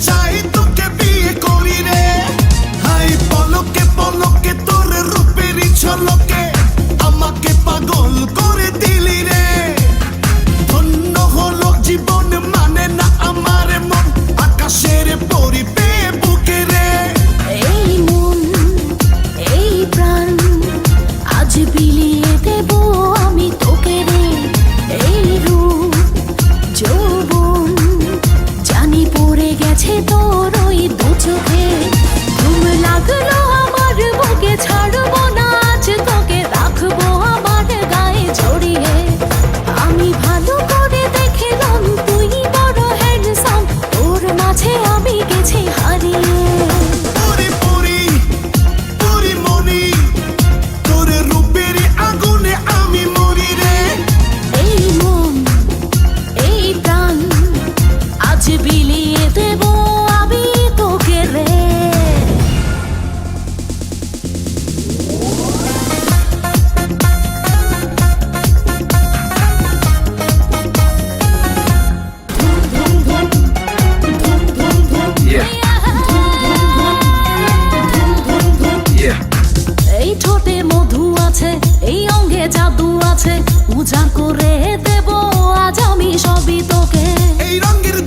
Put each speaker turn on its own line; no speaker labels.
চাই তোকে বিয়ে করি রে। হাই পলকে পলকে তোর রূপেরই ঝলকে আমাকে পাগল করে দিলি রে। ধন্য হলো জীবন মানে না আমার মন আকাশের পরিবে বুকে রে।
এই মন এই প্রাণ আজ বিলিয়ে দেব আমি তোকে রে। এই রূপ যৌবন জানি পড়ে গেছে তোর ওই দু চোখে। ঘুম লাগলো আমার বুকে ছাড়বো না আজ তোকে রাখবো আমার গায়ে জড়িয়ে। আমি ভালো করে দেখলাম তুই বড় হ্যান্ডসাম তোর মাঝে আমি গেছি হারিয়ে।
পরি পরি পরি মনি তোর রূপের আগুনে আমি মরি রে।
এই মন এই প্রাণ আজ বিলিয়ে দেব আমি তোকে রে। এই ঠোঁটে মধু আছে এই অঙ্গে জাদু আছে উজাড় করে দেব আজ আমি সবই তোকে।
এই রঙের